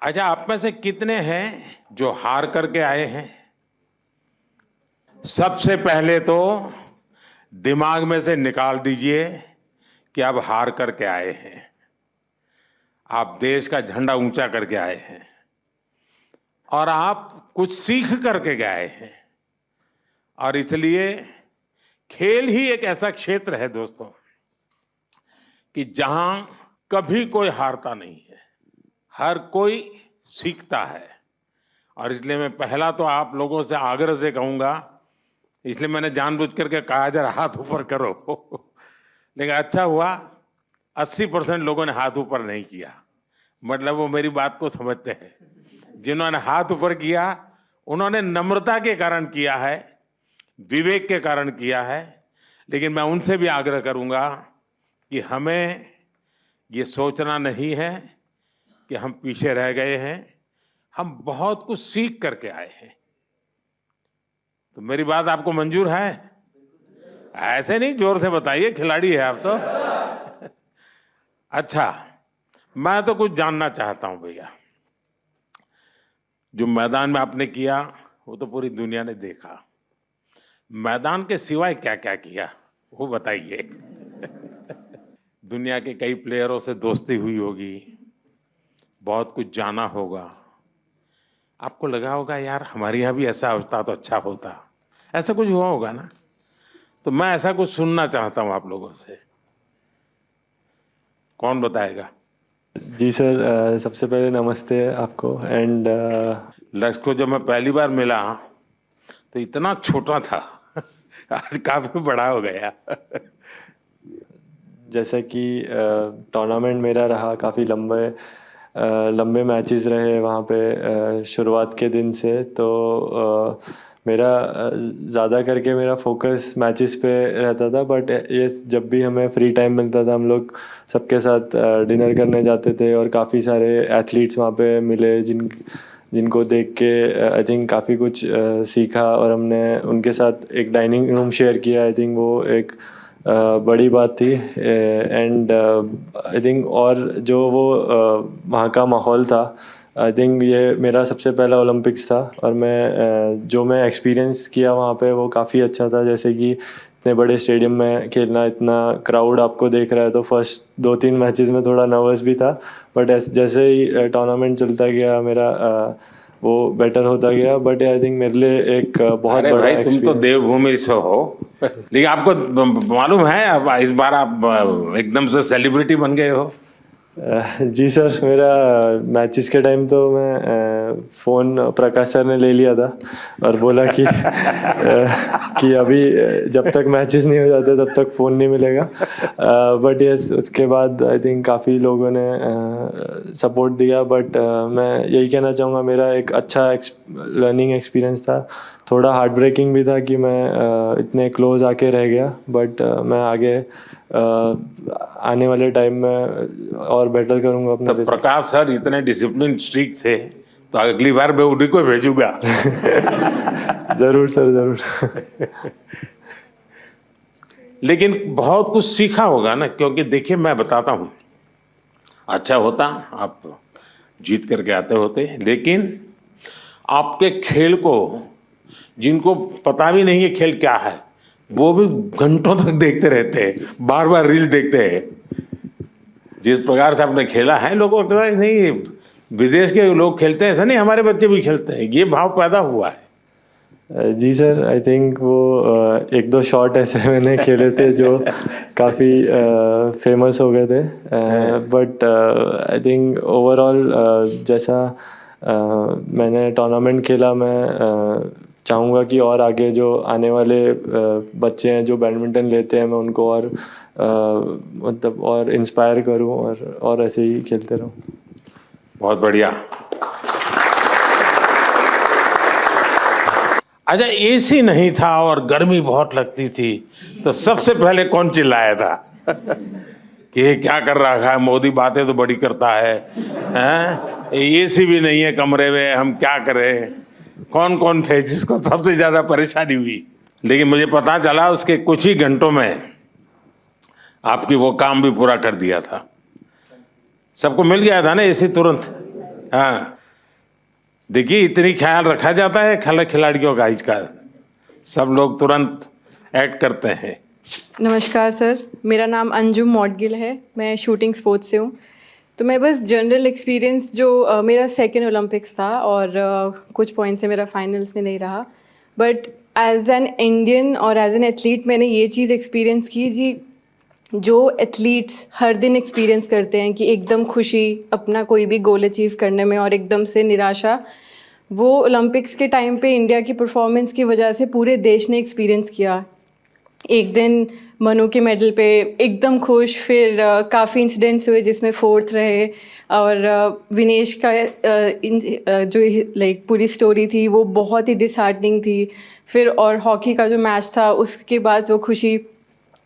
अच्छा, आप में से कितने हैं जो हार करके आए हैं? सबसे पहले तो दिमाग में से निकाल दीजिए कि आप हार करके आए हैं। आप देश का झंडा ऊंचा करके आए हैं और आप कुछ सीख करके गए हैं। और इसलिए खेल ही एक ऐसा क्षेत्र है दोस्तों कि जहां कभी कोई हारता नहीं है, हर कोई सीखता है। और इसलिए मैं पहला तो आप लोगों से आग्रह से कहूंगा, इसलिए मैंने जानबूझ करके कहा जरा हाथ ऊपर करो लेकिन अच्छा हुआ 80% लोगों ने हाथ ऊपर नहीं किया, मतलब वो मेरी बात को समझते हैं। जिन्होंने हाथ ऊपर किया उन्होंने नम्रता के कारण किया है, विवेक के कारण किया है। लेकिन मैं उनसे भी आग्रह करूंगा कि हमें ये सोचना नहीं है कि हम पीछे रह गए हैं, हम बहुत कुछ सीख करके आए हैं। तो मेरी बात आपको मंजूर है? ऐसे नहीं, जोर से बताइए, खिलाड़ी है आप तो। अच्छा, मैं तो कुछ जानना चाहता हूं भैया। जो मैदान में आपने किया वो तो पूरी दुनिया ने देखा, मैदान के सिवाय क्या क्या किया वो बताइए। दुनिया के कई प्लेयरों से दोस्ती हुई होगी, बहुत कुछ जाना होगा। आपको लगा होगा यार हमारे यहाँ भी ऐसा होता तो अच्छा होता, ऐसा कुछ हुआ होगा ना? तो मैं ऐसा कुछ सुनना चाहता हूं आप लोगों से। कौन बताएगा? जी सर, सबसे पहले नमस्ते आपको। एंड लक्ष्य को जब मैं पहली बार मिला तो इतना छोटा था आज काफी बड़ा हो गया। जैसा कि टूर्नामेंट मेरा रहा, काफ़ी लंबे मैचेस रहे वहाँ पे शुरुआत के दिन से। तो मेरा ज़्यादा करके मेरा फोकस मैचेस पे रहता था। बट ये जब भी हमें फ्री टाइम मिलता था हम लोग सबके साथ डिनर करने जाते थे, और काफ़ी सारे एथलीट्स वहाँ पे मिले जिनको देख के आई थिंक काफ़ी कुछ सीखा, और हमने उनके साथ एक डाइनिंग रूम शेयर किया। आई थिंक वो एक बड़ी बात थी। एंड आई थिंक और जो वो वहाँ का माहौल था, आई थिंक ये मेरा सबसे पहला ओलंपिक्स था, और जो मैं एक्सपीरियंस किया वहाँ पे वो काफ़ी अच्छा था। जैसे कि इतने बड़े स्टेडियम में खेलना, इतना क्राउड आपको देख रहा है, तो फर्स्ट 2-3 मैचेस में थोड़ा नर्वस भी था। बट जैसे ही टूर्नामेंट चलता गया मेरा वो बेटर होता गया। बट आई थिंक मेरे लिए एक बहुत अरे बड़ा भाई, तुम तो एक्सपीरियंस। देवभूमि से हो लेकिन आपको मालूम है अब इस बार आप एकदम से सेलिब्रिटी बन गए हो। जी सर, मेरा मैचेस के टाइम तो मैं फ़ोन प्रकाश सर ने ले लिया था और बोला कि कि अभी जब तक मैचेस नहीं हो जाते तब तक फ़ोन नहीं मिलेगा। बट यस, उसके बाद आई थिंक काफ़ी लोगों ने सपोर्ट दिया। बट मैं यही कहना चाहूँगा, मेरा एक अच्छा लर्निंग एक्सपीरियंस था। थोड़ा हार्ट ब्रेकिंग भी था कि मैं इतने क्लोज आके रह गया। बट मैं आगे आने वाले टाइम में और बेटर करूंगा अपना तो रिजल्ट। प्रकाश सर इतने डिसिप्लिन स्ट्रिक्ट थे, तो अगली बार मैं उन्हीं को भेजूंगा। ज़रूर सर, ज़रूर। लेकिन बहुत कुछ सीखा होगा ना, क्योंकि देखिए मैं बताता हूं, अच्छा होता आप जीत करके आते होते, लेकिन आपके खेल को जिनको पता भी नहीं है खेल क्या है, वो भी घंटों तक देखते रहते हैं, बार बार रील देखते हैं। जिस प्रकार से आपने खेला है, लोगों को लगता है नहीं विदेश के लोग खेलते हैं, ऐसा नहीं हमारे बच्चे भी खेलते हैं, ये भाव पैदा हुआ है। जी सर, आई थिंक वो एक दो शॉट ऐसे मैंने खेले थे जो काफ़ी फेमस हो गए थे। बट आई थिंक ओवरऑल जैसा मैंने टूर्नामेंट खेला, मैं चाहूँगा कि और आगे जो आने वाले बच्चे हैं जो बैडमिंटन लेते हैं, मैं उनको और मतलब और इंस्पायर करूँ, और ऐसे ही खेलते रहूँ। बहुत बढ़िया। अच्छा, एसी नहीं था और गर्मी बहुत लगती थी, तो सबसे पहले कौन चिल्लाया था कि ये क्या कर रहा है मोदी, बातें तो बड़ी करता है, हैं? एसी भी नहीं है कमरे में, हम क्या करें? कौन कौन थे जिसको सबसे ज्यादा परेशानी हुई? लेकिन मुझे पता चला उसके कुछ ही घंटों में आपकी वो काम भी पूरा कर दिया था, सबको मिल गया था ना एसी तुरंत। हाँ, देखिए इतनी ख्याल रखा जाता है खिलाड़ियों का इसका, सब लोग तुरंत एक्ट करते हैं। नमस्कार सर, मेरा नाम अंजुम मौडगिल है, मैं शूटिंग स्पोर्ट्स से हूँ। तो मैं बस जनरल एक्सपीरियंस जो मेरा सेकेंड ओलंपिक्स था और कुछ पॉइंट से मेरा फाइनल्स में नहीं रहा, बट एज एन इंडियन और एज एन एथलीट मैंने ये चीज़ एक्सपीरियंस की जी, जो एथलीट्स हर दिन एक्सपीरियंस करते हैं कि एकदम खुशी अपना कोई भी गोल अचीव करने में और एकदम से निराशा, वो ओलंपिक्स के टाइम पे इंडिया की परफॉर्मेंस की वजह से पूरे देश ने एक्सपीरियंस किया। एक दिन मनु के मेडल पे एकदम खुश, फिर काफ़ी इंसिडेंट्स हुए जिसमें फोर्थ रहे, और विनेश का जो लाइक पूरी स्टोरी थी वो बहुत ही डिसहार्टनिंग थी। फिर और हॉकी का जो मैच था उसके बाद वो खुशी,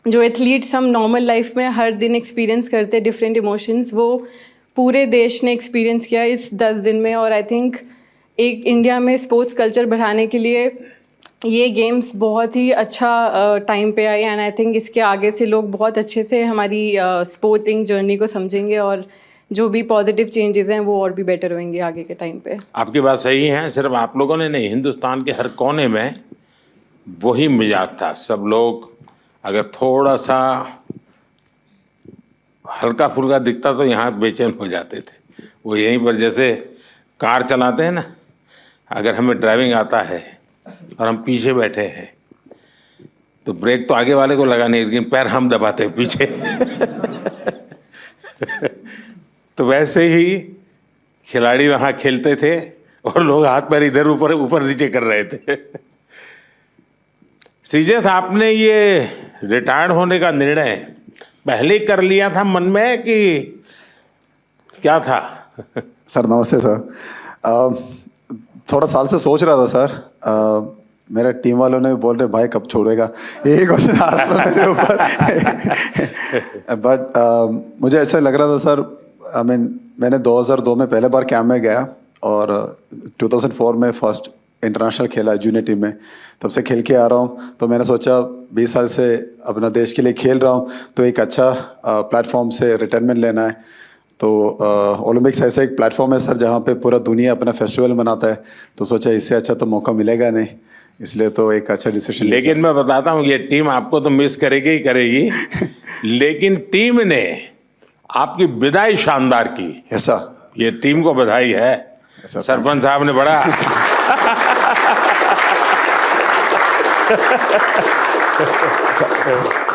जो एथलीट्स हम नॉर्मल लाइफ में हर दिन एक्सपीरियंस करते हैं डिफरेंट इमोशंस, वो पूरे देश ने एक्सपीरियंस किया इस 10 दिन में। और आई थिंक एक इंडिया में स्पोर्ट्स कल्चर बढ़ाने के लिए ये गेम्स बहुत ही अच्छा टाइम पे आई, एंड आई थिंक इसके आगे से लोग बहुत अच्छे से हमारी स्पोर्टिंग जर्नी को समझेंगे और जो भी पॉजिटिव चेंजेस हैं वो और भी बेटर होंगे आगे के टाइम पे। आपकी बात सही है, सिर्फ आप लोगों ने नहीं, हिंदुस्तान के हर कोने में वही मिजाज था। सब लोग अगर थोड़ा सा हल्का फुल्का दिखता तो यहाँ बेचैन हो जाते थे। वो यहीं पर जैसे कार चलाते हैं ना, अगर हमें ड्राइविंग आता है और हम पीछे बैठे हैं तो ब्रेक तो आगे वाले को लगाने, लेकिन पैर हम दबाते हैं पीछे। तो वैसे ही खिलाड़ी वहाँ खेलते थे और लोग हाथ पैर इधर ऊपर ऊपर नीचे कर रहे थे। श्रीजेश, आपने ये रिटायर्ड होने का निर्णय पहले कर लिया था मन में कि क्या था? सर नमस्ते सर। थोड़ा साल से सोच रहा था सर। मेरे टीम वालों ने बोल रहे भाई कब छोड़ेगा, यही क्वेश्चन आ रहा था मेरे ऊपर। बट मुझे ऐसा लग रहा था सर, मैंने 2002 में पहले बार कैंप में गया और 2004 में फर्स्ट इंटरनेशनल खेला जूनियर टीम में, तब से खेल के आ रहा हूँ। तो मैंने सोचा 20 साल से अपना देश के लिए खेल रहा हूँ तो एक अच्छा प्लेटफॉर्म से रिटायरमेंट लेना है। तो ओलंपिक्स ऐसा एक प्लेटफॉर्म है सर जहाँ पे पूरा दुनिया अपना फेस्टिवल मनाता है, तो सोचा इससे अच्छा तो मौका मिलेगा नहीं, इसलिए तो एक अच्छा डिसीजन। लेकिन मैं बताता हूँ ये टीम आपको तो मिस करेगी ही करेगी, लेकिन टीम ने आपकी विदाई शानदार की। ऐसा ये टीम को बधाई है, सरपंच साहब ने बड़ा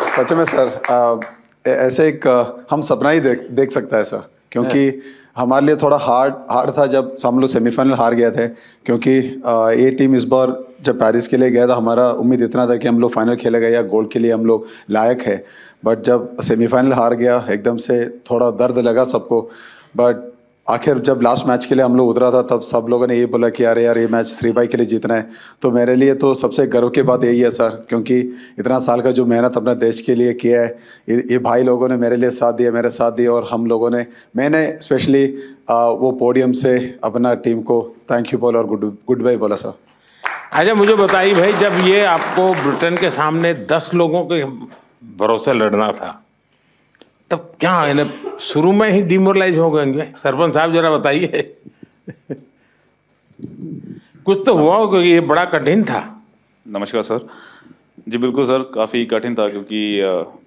सच में सर ऐसे एक हम सपना ही देख सकता है सर, क्योंकि हमारे लिए थोड़ा हार्ड था जब हम लोग सेमीफाइनल हार गए थे, क्योंकि ये टीम इस बार जब पेरिस के लिए गया था हमारा उम्मीद इतना था कि हम लोग फाइनल खेलेगा या गोल्ड के लिए हम लोग लायक है। बट जब सेमीफाइनल हार गया एकदम से थोड़ा दर्द लगा सबको। बट आखिर जब लास्ट मैच के लिए हम लोग उतरा था तब सब लोगों ने ये बोला कि यार ये मैच श्री भाई के लिए जीतना है। तो मेरे लिए तो सबसे गर्व की बात यही है सर, क्योंकि इतना साल का जो मेहनत अपने देश के लिए किया है, ये भाई लोगों ने मेरे लिए साथ दिया, मेरे साथ दिया, और हम लोगों ने, मैंने स्पेशली वो पोडियम से अपना टीम को थैंक यू बोला और गुड बाय बोला सर। अच्छा मुझे बताइए भाई, जब ये आपको ब्रिटेन के सामने 10 लोगों के भरोसे लड़ना था तब क्या इन्हें शुरू में ही डिमोरलाइज हो गए? सरपंच साहब जरा बताइए। कुछ तो हुआ होगा, ये बड़ा कठिन था। नमस्कार सर। जी बिल्कुल सर, काफ़ी कठिन था क्योंकि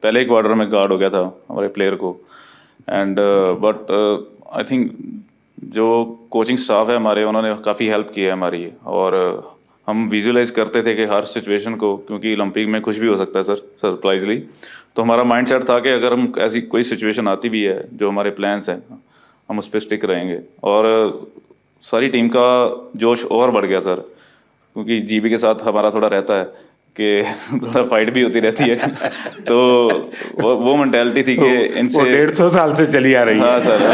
पहले ही क्वार्टर में गार्ड हो गया था हमारे प्लेयर को, एंड बट आई थिंक जो कोचिंग स्टाफ है हमारे, उन्होंने काफ़ी हेल्प की है हमारी, और हम विजुअलाइज करते थे कि हर सिचुएशन को, क्योंकि ओलंपिक में कुछ भी हो सकता है सर सरप्राइजली। तो हमारा माइंडसेट था कि अगर हम ऐसी कोई सिचुएशन आती भी है, जो हमारे प्लान्स हैं हम उस पर स्टिक रहेंगे। और सारी टीम का जोश और बढ़ गया सर, क्योंकि जीबी के साथ हमारा थोड़ा रहता है कि थोड़ा फाइट भी होती रहती है। तो वो मेंटालिटी थी कि इनसे 150 साल से चली आ रही है। हाँ सर,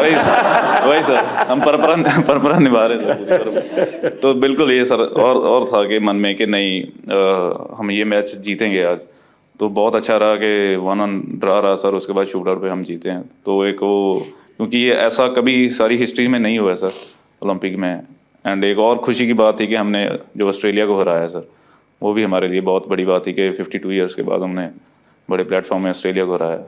वही सर, हम परंपरा निभा रहे थे। तो बिल्कुल ये सर और था कि मन में कि नहीं हम ये मैच जीतेंगे आज। तो बहुत अच्छा रहा कि 1-1 ड्रा रहा सर, उसके बाद शूट आउट पे हम जीते हैं। तो एक वो, क्योंकि ये ऐसा कभी सारी हिस्ट्री में नहीं हुआ है सर ओलंपिक में। एंड एक और खुशी की बात थी कि हमने जो ऑस्ट्रेलिया को हराया सर, वो भी हमारे लिए बहुत बड़ी बात थी कि 52 ईयर्स के बाद हमने बड़े प्लेटफॉर्म में ऑस्ट्रेलिया को हराया।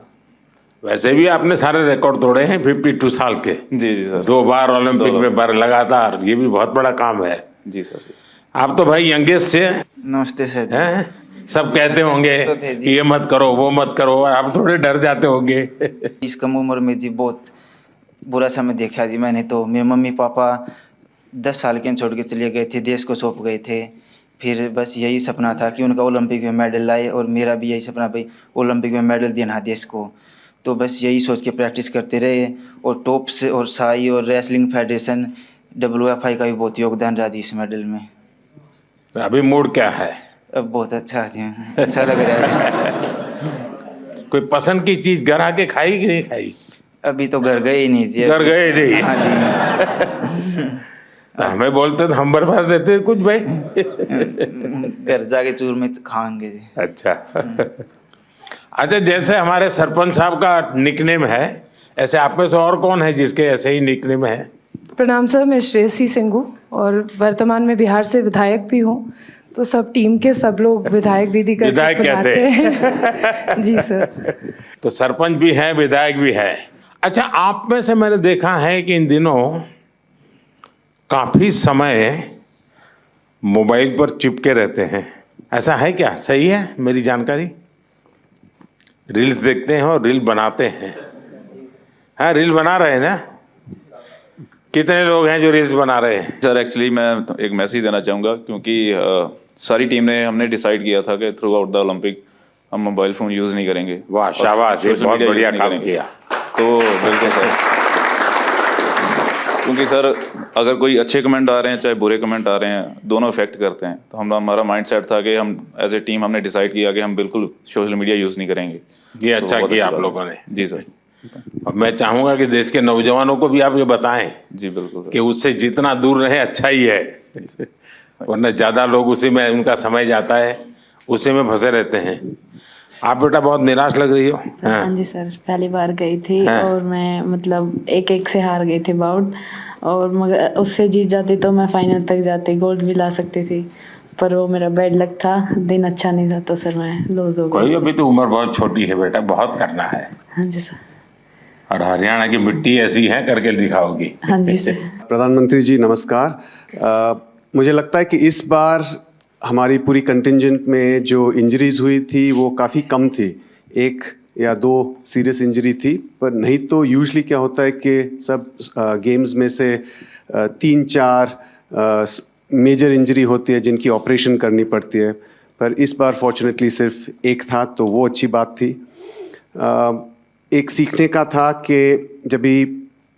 वैसे भी आपने सारे रिकॉर्ड तोड़े हैं 52 साल के। जी जी सर। 2 बार ओलंपिक में बार लगातार, ये भी बहुत बड़ा काम है। जी सर जी। आप तो भाई यंगेस्ट से नमस्ते सर जी। हैं, सब कहते होंगे तो थे जी। कि ये मत करो वो मत करो, आप थोड़े डर जाते होंगे। इस कम उम्र में जी बहुत बुरा समय देखा जी मैंने। तो मेरे मम्मी पापा 10 साल के छोड़ के चले गए थे, देश को सौंप गए थे। फिर बस यही सपना था कि उनका ओलंपिक में मेडल लाए, और मेरा भी यही सपना भाई ओलंपिक में मेडल देना देश को। तो बस यही सोच के प्रैक्टिस करते रहे, और टॉप से और साई और रेसलिंग फेडरेशन WFI का भी बहुत योगदान रहा जी इस मेडल में। अभी मूड क्या है? अब बहुत अच्छा है, अच्छा लग रहा है। कोई पसंद की चीज घर आके खाई कि नहीं खाई? अभी तो घर गए ही नहीं जी। घर गए नहीं? हाँ जी। तो हमें बोलते तो हम बर्बाद देते कुछ भाई। घर जाके चूर में खाएंगे जी। अच्छा। अच्छा, जैसे हमारे सरपंच साहब का निकनेम है, ऐसे आप में से और कौन है जिसके ऐसे ही निकनेम है? प्रणाम सर, मैं श्रेयसी सिंह हूँ और वर्तमान में बिहार से विधायक भी हूँ। तो सब टीम के सब लोग विधायक दीदी करके विधायक बुलाते कहते हैं। जी सर। तो सरपंच भी है, विधायक भी है। अच्छा, आप में से मैंने देखा है कि इन दिनों काफी समय मोबाइल पर चिपके रहते हैं, ऐसा है क्या? सही है मेरी जानकारी? रील्स देखते हैं और रील बनाते हैं। हाँ, रील बना रहे हैं ना? कितने लोग हैं जो रील्स बना रहे हैं? सर एक्चुअली मैं एक मैसेज देना चाहूँगा, क्योंकि सारी टीम ने हमने डिसाइड किया था कि थ्रू आउट द ओलंपिक हम मोबाइल फ़ोन यूज़ नहीं करेंगे। वाह, शाबाश, ये बहुत बढ़िया काम किया। तो बिल्कुल सर, क्योंकि सर अगर कोई अच्छे कमेंट आ रहे हैं चाहे बुरे कमेंट आ रहे हैं, दोनों इफेक्ट करते हैं। तो हमारा माइंड सेट था कि हम एज ए टीम हमने डिसाइड किया कि हम बिल्कुल सोशल मीडिया यूज़ नहीं करेंगे। ये तो अच्छा बहुत किया अच्छी आप बात लोगों है। ने। जी सर। अब मैं चाहूंगा कि देश के नौजवानों को भी आप ये बताएं जी बिल्कुल सर। कि उससे जितना दूर रहे अच्छा ही है, वरना ज्यादा लोग उसी में उनका समय जाता है, उसी में फंसे रहते हैं। आप बेटा बहुत निराश लग रही हो। हाँ जी सर, पहली बार गई थी और मैं मतलब एक से हार गई थी बाउट, और मगर उससे जीत जाती तो मैं फाइनल तक जाती, गोल्ड भी ला सकती थी। पर वो मेरा बैड लक था, दिन अच्छा नहीं था, तो सर मैं लूज हो गई। कोई, अभी तो उम्र बहुत छोटी है बेटा, बहुत करना है। हाँ जी सर। और हरियाणा की मिट्टी ऐसी है, करके दिखाओगी। हाँ जी सर। प्रधानमंत्री जी नमस्कार। मुझे लगता है कि इस बार हमारी पूरी कंटिंजेंट में जो इंजरीज हुई थी वो काफ़ी कम थी, 1 या 2 सीरियस इंजरी थी। पर नहीं तो यूजुअली क्या होता है कि सब गेम्स में से 3-4 मेजर इंजरी होती है जिनकी ऑपरेशन करनी पड़ती है। पर इस बार फॉर्चुनेटली सिर्फ 1 था, तो वो अच्छी बात थी। एक सीखने का था कि जब भी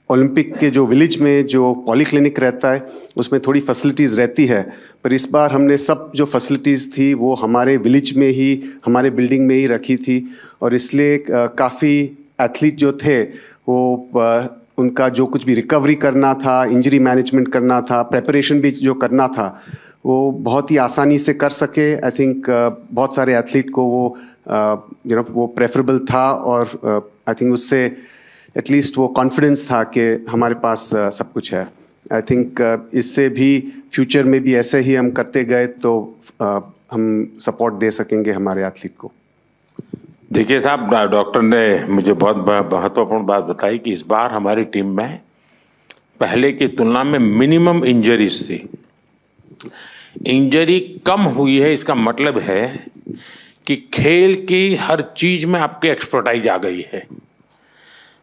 ओलंपिक के जो विलेज में जो पॉलीक्लिनिक रहता है उसमें थोड़ी फैसिलिटीज़ रहती है, पर इस बार हमने सब जो फैसिलिटीज़ थी वो हमारे विलेज में ही, हमारे बिल्डिंग में ही रखी थी। और इसलिए काफ़ी एथलीट जो थे वो उनका जो कुछ भी रिकवरी करना था, इंजरी मैनेजमेंट करना था, प्रेपरेशन भी जो करना था, वो बहुत ही आसानी से कर सके। आई थिंक बहुत सारे एथलीट को वो वो प्रेफरेबल था, और आई थिंक उससे एटलीस्ट वो कॉन्फिडेंस था कि हमारे पास सब कुछ है। आई थिंक इससे भी फ्यूचर में भी ऐसे ही हम करते गए तो हम सपोर्ट दे सकेंगे हमारे एथलीट को। देखिए साहब, डॉक्टर ने मुझे बहुत महत्वपूर्ण बात बताई कि इस बार हमारी टीम में पहले की तुलना में मिनिमम इंजरीज थी। इंजरी कम हुई है, इसका मतलब है कि खेल की हर चीज में आपकी एक्सपर्टाइज आ गई है।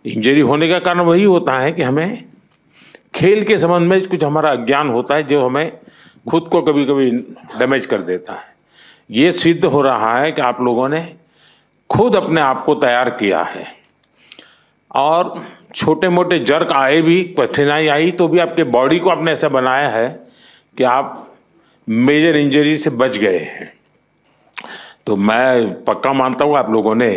इंजरी होने का कारण वही होता है कि हमें खेल के संबंध में कुछ हमारा अज्ञान होता है जो हमें खुद को कभी कभी डैमेज कर देता है। ये सिद्ध हो रहा है कि आप लोगों ने खुद अपने आप को तैयार किया है, और छोटे मोटे जर्क आए भी, कठिनाई आई तो भी आपके बॉडी को आपने ऐसा बनाया है कि आप मेजर इंजरी से बच गए हैं। तो मैं पक्का मानता हूँ आप लोगों ने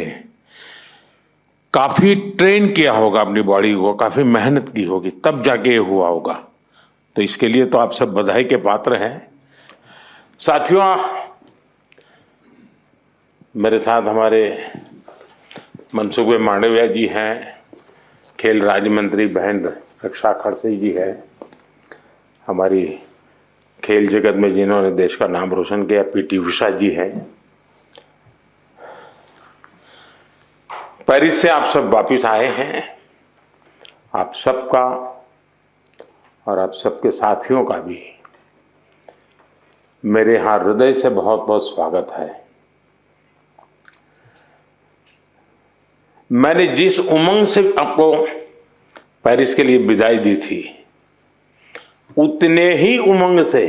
काफ़ी ट्रेन किया होगा अपनी बॉडी को, काफ़ी मेहनत की होगी, तब जाके ये हुआ होगा। तो इसके लिए तो आप सब बधाई के पात्र हैं। साथियों, मेरे साथ हमारे मनसुख भाई मांडविया जी हैं, खेल राज्य मंत्री बहन रक्षा खड़से जी है, हमारी खेल जगत में जिन्होंने देश का नाम रोशन किया PT उषा जी हैं। पहले पेरिस से आप सब वापिस आए हैं। आप सबका और आप सबके साथियों का भी मेरे यहाँ हृदय से बहुत बहुत स्वागत है। मैंने जिस उमंग से आपको पेरिस के लिए विदाई दी थी, उतने ही उमंग से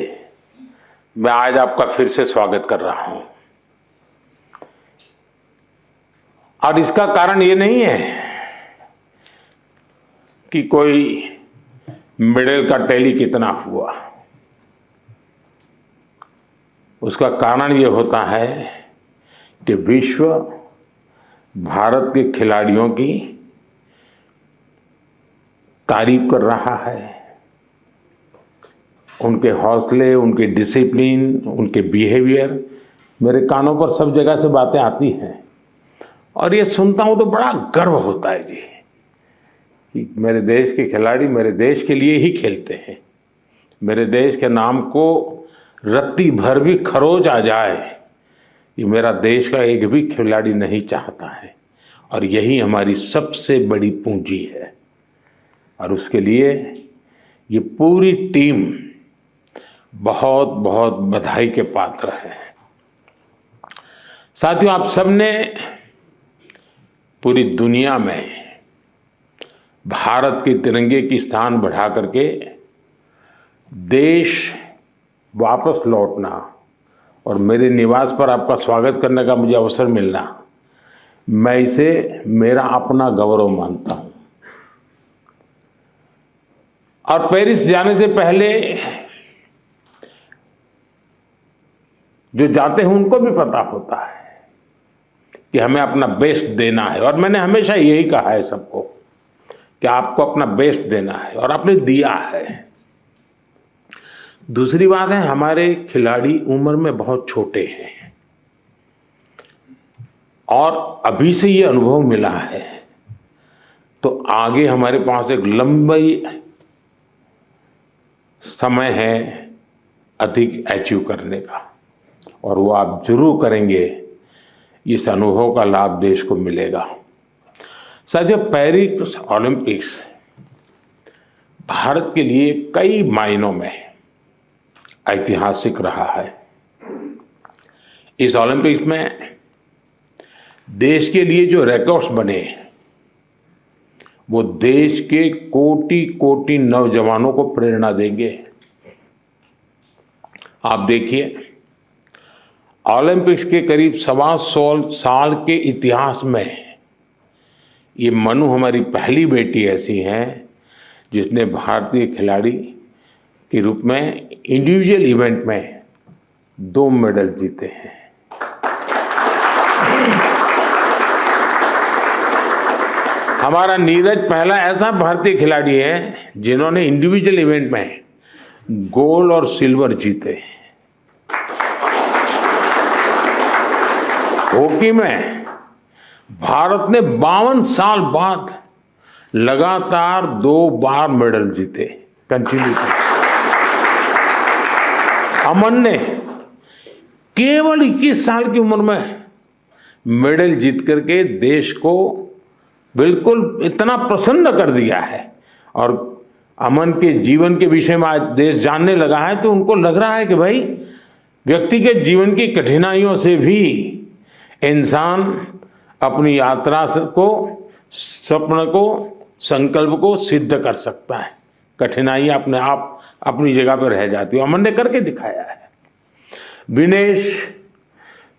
मैं आज आपका फिर से स्वागत कर रहा हूं। और इसका कारण ये नहीं है कि कोई मेडल का टैली कितना हुआ, उसका कारण ये होता है कि विश्व भारत के खिलाड़ियों की तारीफ कर रहा है। उनके हौसले, उनके डिसिप्लिन, उनके बिहेवियर, मेरे कानों पर सब जगह से बातें आती हैं और ये सुनता हूं तो बड़ा गर्व होता है जी कि मेरे देश के खिलाड़ी मेरे देश के लिए ही खेलते हैं। मेरे देश के नाम को रत्ती भर भी खरोच आ जाए, ये मेरा देश का एक भी खिलाड़ी नहीं चाहता है और यही हमारी सबसे बड़ी पूंजी है। और उसके लिए ये पूरी टीम बहुत बहुत बधाई के पात्र है। साथियों, आप सबने पूरी दुनिया में भारत के तिरंगे की स्थान बढ़ा करके देश वापस लौटना और मेरे निवास पर आपका स्वागत करने का मुझे अवसर मिलना, मैं इसे मेरा अपना गौरव मानता हूं। और पेरिस जाने से पहले जो जाते हैं उनको भी पता होता है कि हमें अपना बेस्ट देना है और मैंने हमेशा यही कहा है सबको कि आपको अपना बेस्ट देना है और आपने दिया है। दूसरी बात है, हमारे खिलाड़ी उम्र में बहुत छोटे हैं और अभी से ये अनुभव मिला है तो आगे हमारे पास एक लंबी समय है अधिक अचीव करने का और वो आप जरूर करेंगे। इस अनुभव का लाभ देश को मिलेगा। साथियों, पेरिस ओलंपिक्स भारत के लिए कई मायनों में ऐतिहासिक रहा है। इस ओलंपिक्स में देश के लिए जो रिकॉर्ड्स बने वो देश के कोटि कोटि नौजवानों को प्रेरणा देंगे। आप देखिए, ओलंपिक्स के करीब 125 साल के इतिहास में ये मनु हमारी पहली बेटी ऐसी है जिसने भारतीय खिलाड़ी के रूप में इंडिविजुअल इवेंट में 2 मेडल जीते हैं। हमारा नीरज पहला ऐसा भारतीय खिलाड़ी है जिन्होंने इंडिविजुअल इवेंट में गोल्ड और सिल्वर जीते। हॉकी में भारत ने 52 साल बाद लगातार 2 बार मेडल जीते कंटिन्यू। अमन ने केवल 21 साल की उम्र में मेडल जीत करके देश को बिल्कुल इतना प्रसन्न कर दिया है और अमन के जीवन के विषय में आज देश जानने लगा है तो उनको लग रहा है कि भाई व्यक्तिगत जीवन की कठिनाइयों से भी इंसान अपनी यात्रा को, स्वप्न को, संकल्प को सिद्ध कर सकता है। कठिनाइयां अपने आप अपनी जगह पर रह जाती है। अमन ने करके दिखाया है। विनेश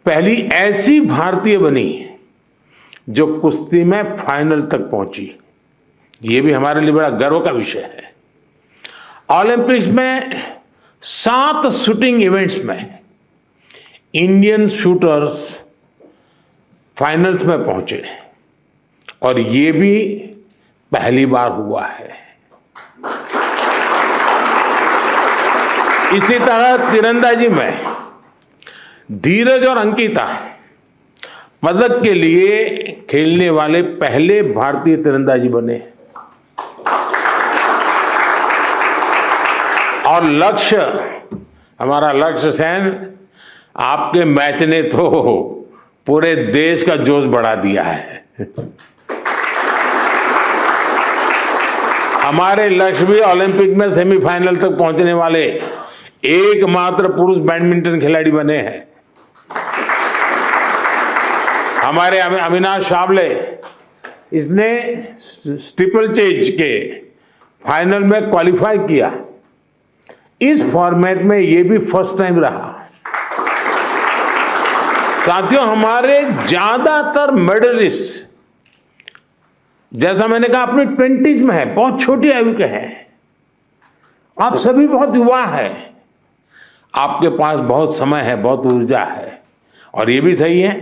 पहली ऐसी भारतीय बनी जो कुश्ती में फाइनल तक पहुंची। ये भी हमारे लिए बड़ा गर्व का विषय है। ओलंपिक्स में 7 शूटिंग इवेंट्स में इंडियन शूटर्स फाइनल्स में पहुंचे और ये भी पहली बार हुआ है। इसी तरह तीरंदाजी में धीरज और अंकिता पदक के लिए खेलने वाले पहले भारतीय तीरंदाजी बने और लक्ष्य, हमारा लक्ष्य सेन, आपके मैच ने तो पूरे देश का जोश बढ़ा दिया है। हमारे लक्ष्य भी ओलंपिक में सेमीफाइनल तक पहुंचने वाले एकमात्र पुरुष बैडमिंटन खिलाड़ी बने हैं। हमारे अविनाश सावले, इसने स्टीपल चेज के फाइनल में क्वालिफाई किया। इस फॉर्मेट में ये भी फर्स्ट टाइम रहा। साथियों, हमारे ज्यादातर मेडलिस्ट, जैसा मैंने कहा, अपनी 20s में है, बहुत छोटी आयु के हैं। आप सभी बहुत युवा हैं, आपके पास बहुत समय है, बहुत ऊर्जा है। और ये भी सही है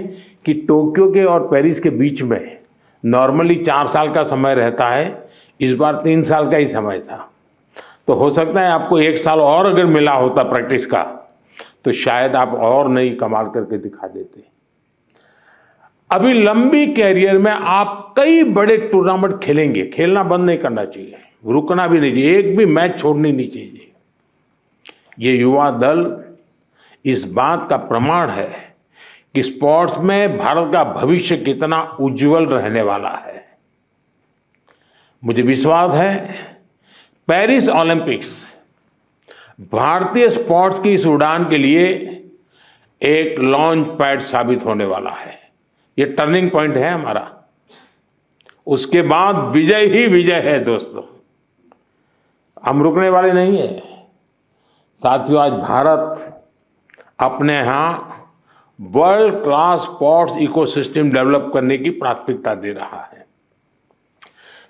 कि टोक्यो के और पेरिस के बीच में नॉर्मली 4 साल का समय रहता है, इस बार 3 साल का ही समय था। तो हो सकता है आपको 1 साल और अगर मिला होता प्रैक्टिस का, तो शायद आप और नई कमाल करके दिखा देते। अभी लंबी कैरियर में आप कई बड़े टूर्नामेंट खेलेंगे, खेलना बंद नहीं करना चाहिए, रुकना भी नहीं चाहिए, एक भी मैच छोड़नी नहीं चाहिए। ये युवा दल इस बात का प्रमाण है कि स्पोर्ट्स में भारत का भविष्य कितना उज्जवल रहने वाला है। मुझे विश्वास है पेरिस ओलंपिक्स भारतीय स्पोर्ट्स की इस उड़ान के लिए एक लॉन्च पैड साबित होने वाला है। ये टर्निंग पॉइंट है हमारा। उसके बाद विजय ही विजय है दोस्तों, हम रुकने वाले नहीं है। साथियों, आज भारत अपने यहाँ world class sports ecosystem develop करने की प्राथमिकता दे रहा है।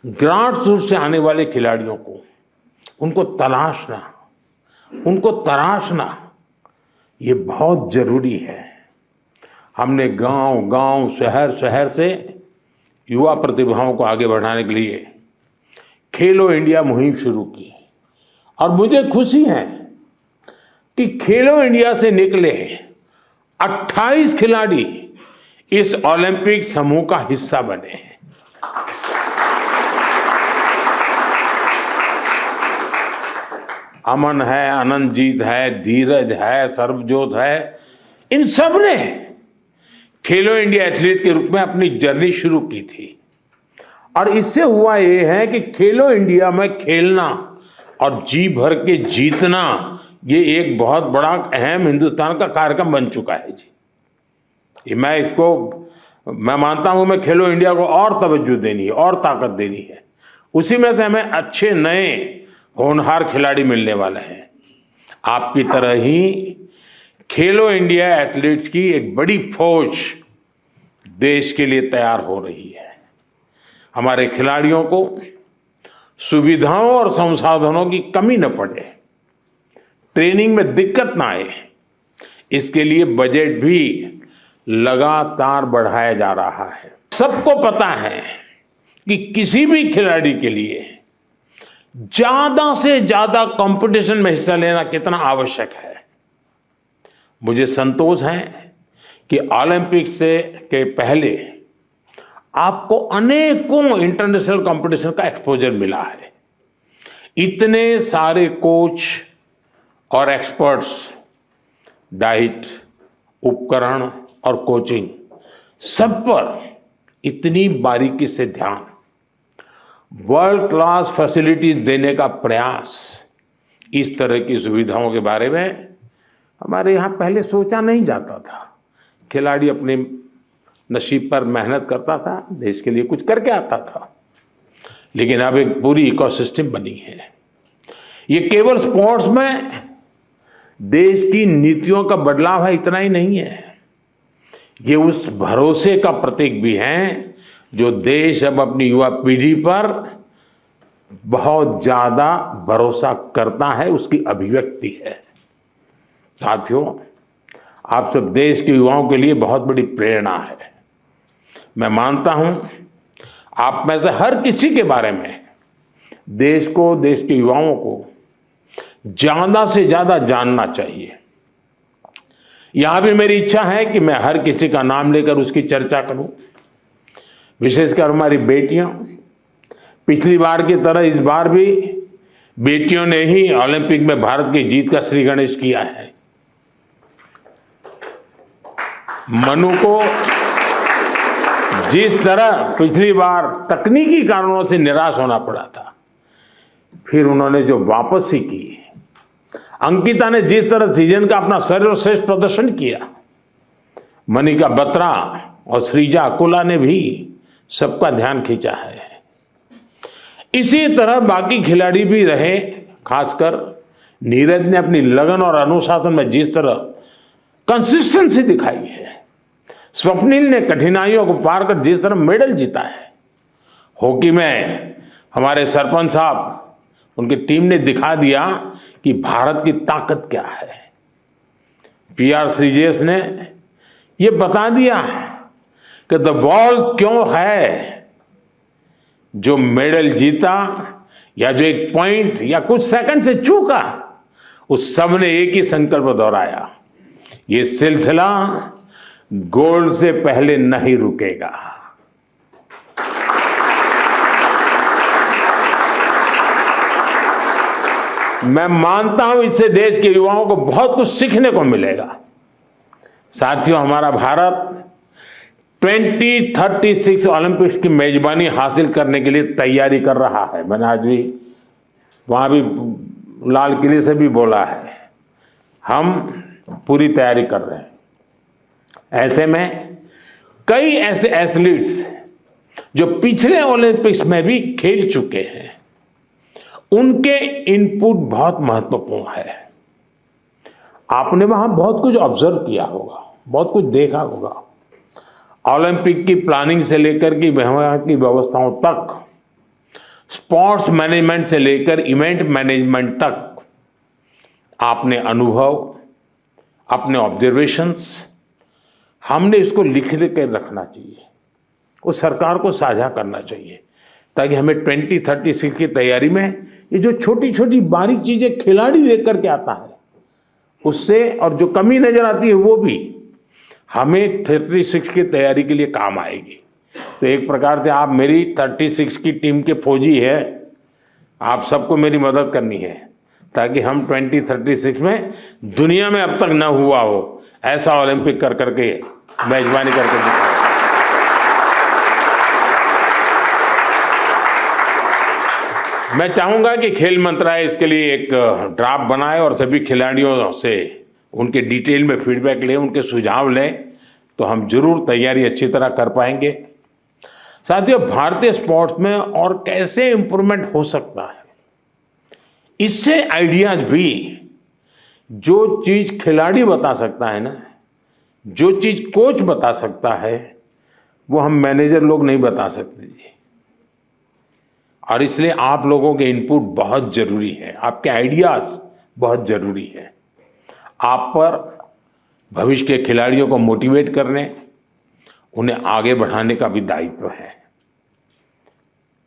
ग्रासरूट से आने वाले खिलाड़ियों को, उनको तराशना ये बहुत जरूरी है। हमने गांव-गांव, शहर से युवा प्रतिभाओं को आगे बढ़ाने के लिए खेलो इंडिया मुहिम शुरू की। और मुझे खुशी है कि खेलो इंडिया से निकले 28 खिलाड़ी इस ओलंपिक समूह का हिस्सा बने हैं। अमन है, अनंतजीत है, धीरज है, सर्वजोत है, इन सब ने खेलो इंडिया एथलीट के रूप में अपनी जर्नी शुरू की थी। और इससे हुआ ये है कि खेलो इंडिया में खेलना और जी भर के जीतना, ये एक बहुत बड़ा अहम हिंदुस्तान का कार्यक्रम बन चुका है जी। मैं मानता हूं, मैं खेलो इंडिया को और तवज्जो देनी है और ताकत देनी है। उसी में से हमें अच्छे नए होनहार खिलाड़ी मिलने वाले हैं। आपकी तरह ही खेलो इंडिया एथलीट्स की एक बड़ी फौज देश के लिए तैयार हो रही है। हमारे खिलाड़ियों को सुविधाओं और संसाधनों की कमी न पड़े, ट्रेनिंग में दिक्कत ना आए, इसके लिए बजट भी लगातार बढ़ाया जा रहा है। सबको पता है कि किसी भी खिलाड़ी के लिए ज्यादा से ज्यादा कंपटीशन में हिस्सा लेना कितना आवश्यक है। मुझे संतोष है कि ओलंपिक्स के पहले आपको अनेकों इंटरनेशनल कंपटीशन का एक्सपोजर मिला है। इतने सारे कोच और एक्सपर्ट्स, डाइट, उपकरण और कोचिंग, सब पर इतनी बारीकी से ध्यान, वर्ल्ड क्लास फैसिलिटीज देने का प्रयास, इस तरह की सुविधाओं के बारे में हमारे यहाँ पहले सोचा नहीं जाता था। खिलाड़ी अपने नसीब पर मेहनत करता था, देश के लिए कुछ करके आता था। लेकिन अब एक पूरी इकोसिस्टम बनी है। ये केवल स्पोर्ट्स में देश की नीतियों का बदलाव है, इतना ही नहीं है। ये उस भरोसे का प्रतीक भी है जो देश अब अपनी युवा पीढ़ी पर बहुत ज्यादा भरोसा करता है, उसकी अभिव्यक्ति है। साथियों, आप सब देश के युवाओं के लिए बहुत बड़ी प्रेरणा है। मैं मानता हूं आप में से हर किसी के बारे में देश को, देश के युवाओं को ज्यादा से ज्यादा जानना चाहिए। यहां भी मेरी इच्छा है कि मैं हर किसी का नाम लेकर उसकी चर्चा करूं, विशेषकर हमारी बेटियां। पिछली बार की तरह इस बार भी बेटियों ने ही ओलंपिक में भारत की जीत का श्री गणेश किया है। मनु को जिस तरह पिछली बार तकनीकी कारणों से निराश होना पड़ा था, फिर उन्होंने जो वापसी की, अंकिता ने जिस तरह सीजन का अपना सर्वश्रेष्ठ प्रदर्शन किया, मनिका बत्रा और श्रीजा अकोला ने भी सबका ध्यान खींचा है। इसी तरह बाकी खिलाड़ी भी रहे, खासकर नीरज ने अपनी लगन और अनुशासन में जिस तरह कंसिस्टेंसी दिखाई है, स्वप्निल ने कठिनाइयों को पार कर जिस तरह मेडल जीता है, हॉकी में हमारे सरपंच साहब, उनकी टीम ने दिखा दिया कि भारत की ताकत क्या है। PR श्रीजेश ने ये बता दिया कि द बॉल क्यों है। जो मेडल जीता या जो एक पॉइंट या कुछ सेकंड से चूका, उस सब ने एक ही संकल्प दोहराया, ये सिलसिला गोल्ड से पहले नहीं रुकेगा। मैं मानता हूं इससे देश के युवाओं को बहुत कुछ सीखने को मिलेगा। साथियों, हमारा भारत 2036 ओलंपिक्स की मेजबानी हासिल करने के लिए तैयारी कर रहा है। मैंने आज भी वहां भी लाल किले से भी बोला है, हम पूरी तैयारी कर रहे हैं। ऐसे में कई ऐसे एथलीट्स जो पिछले ओलंपिक्स में भी खेल चुके हैं, उनके इनपुट बहुत महत्वपूर्ण है। आपने वहां बहुत कुछ ऑब्जर्व किया होगा, बहुत कुछ देखा होगा। ओलंपिक की प्लानिंग से लेकर की वहां की व्यवस्थाओं तक, स्पोर्ट्स मैनेजमेंट से लेकर इवेंट मैनेजमेंट तक, आपने अनुभव, अपने ऑब्जर्वेशंस, हमने इसको लिख कर रखना चाहिए, वो सरकार को साझा करना चाहिए, ताकि हमें 2036 की तैयारी में ये जो छोटी छोटी बारीक चीजें खिलाड़ी देख करके आता है, उससे और जो कमी नजर आती है वो भी हमें 36 की तैयारी के लिए काम आएगी। तो एक प्रकार से आप मेरी 36 की टीम के फौजी है, आप सबको मेरी मदद करनी है, ताकि हम 2036 में दुनिया में अब तक न हुआ हो ऐसा ओलंपिक कर करके मेजबानी करके दिखाएं। मैं चाहूंगा कि खेल मंत्रालय इसके लिए एक ड्राफ्ट बनाए और सभी खिलाड़ियों से उनके डिटेल में फीडबैक लें, उनके सुझाव लें, तो हम जरूर तैयारी अच्छी तरह कर पाएंगे। साथियों, भारतीय स्पोर्ट्स में और कैसे इंप्रूवमेंट हो सकता है, इससे आइडियाज भी, जो चीज खिलाड़ी बता सकता है ना, जो चीज कोच बता सकता है, वो हम मैनेजर लोग नहीं बता सकते जी। और इसलिए आप लोगों के इनपुट बहुत जरूरी है, आपके आइडियाज बहुत जरूरी है। आप पर भविष्य के खिलाड़ियों को मोटिवेट करने, उन्हें आगे बढ़ाने का भी दायित्व है,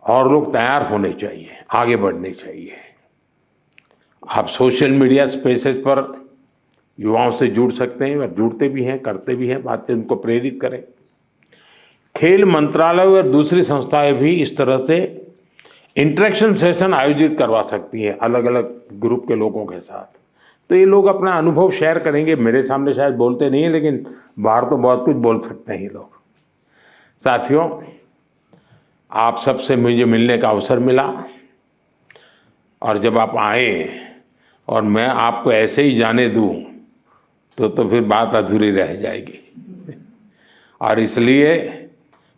और लोग तैयार होने चाहिए, आगे बढ़ने चाहिए। आप सोशल मीडिया स्पेसेस पर युवाओं से जुड़ सकते हैं, और जुड़ते भी हैं, करते भी हैं बातें, उनको प्रेरित करें। खेल मंत्रालय और दूसरी संस्थाएं भी इस तरह से इंटरेक्शन सेशन आयोजित करवा सकती है अलग अलग ग्रुप के लोगों के साथ। तो ये लोग अपना अनुभव शेयर करेंगे, मेरे सामने शायद बोलते नहीं है, लेकिन बाहर तो बहुत कुछ बोल सकते हैं ये लोग। साथियों, आप सबसे मुझे मिलने का अवसर मिला, और जब आप आए और मैं आपको ऐसे ही जाने दूं तो फिर बात अधूरी रह जाएगी। और इसलिए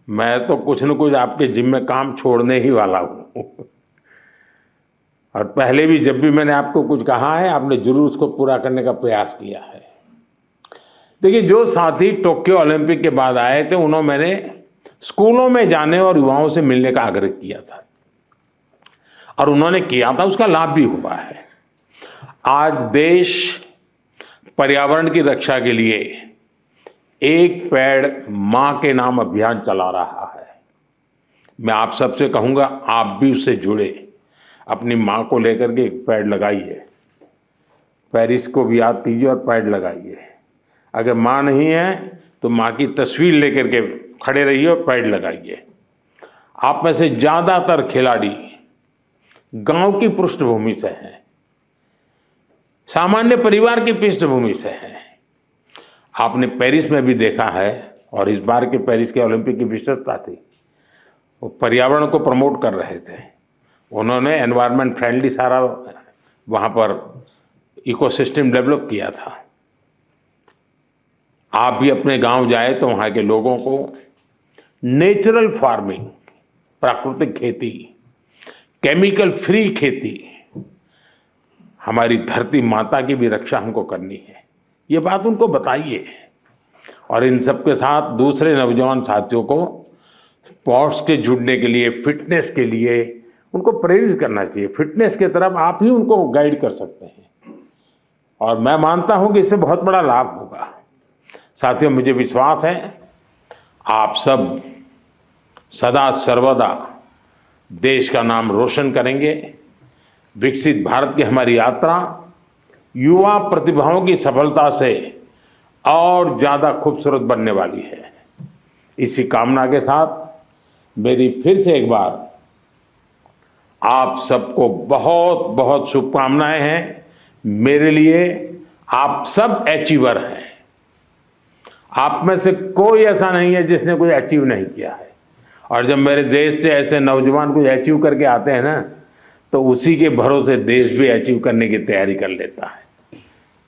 मैं तो कुछ न कुछ आपके जिम्मे काम छोड़ने ही वाला हूँ। और पहले भी जब भी मैंने आपको कुछ कहा है, आपने जरूर उसको पूरा करने का प्रयास किया है। देखिए, जो साथी टोक्यो ओलंपिक के बाद आए थे, उन्होंने मैंने स्कूलों में जाने और युवाओं से मिलने का आग्रह किया था, और उन्होंने किया था, उसका लाभ भी हुआ है। आज देश पर्यावरण की रक्षा के लिए एक पेड़ मां के नाम अभियान चला रहा है। मैं आप सबसे कहूंगा, आप भी उससे जुड़े, अपनी मां को लेकर के एक पेड़ लगाइए, पेरिस को भी याद कीजिए और पेड़ लगाइए। अगर मां नहीं है तो मां की तस्वीर लेकर के खड़े रहिए और पेड़ लगाइए। आप में से ज्यादातर खिलाड़ी गांव की पृष्ठभूमि से हैं, सामान्य परिवार की पृष्ठभूमि से हैं। आपने पेरिस में भी देखा है, और इस बार के पेरिस के ओलंपिक की विशेषता थी, वो पर्यावरण को प्रमोट कर रहे थे, उन्होंने एनवायरनमेंट फ्रेंडली सारा वहाँ पर इकोसिस्टम डेवलप किया था। आप भी अपने गांव जाए तो वहाँ के लोगों को नेचुरल फार्मिंग, प्राकृतिक खेती, केमिकल फ्री खेती, हमारी धरती माता की भी रक्षा हमको करनी है, ये बात उनको बताइए। और इन सब के साथ दूसरे नौजवान साथियों को स्पोर्ट्स के जुड़ने के लिए, फिटनेस के लिए उनको प्रेरित करना चाहिए। फिटनेस की तरफ आप ही उनको गाइड कर सकते हैं और मैं मानता हूं कि इससे बहुत बड़ा लाभ होगा। साथियों, मुझे विश्वास है आप सब सदा सर्वदा देश का नाम रोशन करेंगे। विकसित भारत की हमारी यात्रा युवा प्रतिभाओं की सफलता से और ज़्यादा खूबसूरत बनने वाली है। इसी कामना के साथ मेरी फिर से एक बार आप सबको बहुत बहुत शुभकामनाएं हैं। मेरे लिए आप सब अचीवर हैं। आप में से कोई ऐसा नहीं है जिसने कुछ अचीव नहीं किया है। और जब मेरे देश से ऐसे नौजवान कुछ अचीव करके आते हैं ना, तो उसी के भरोसे देश भी अचीव करने की तैयारी कर लेता है।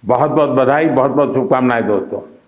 बहुत बहुत बधाई, बहुत बहुत शुभकामनाएं दोस्तों।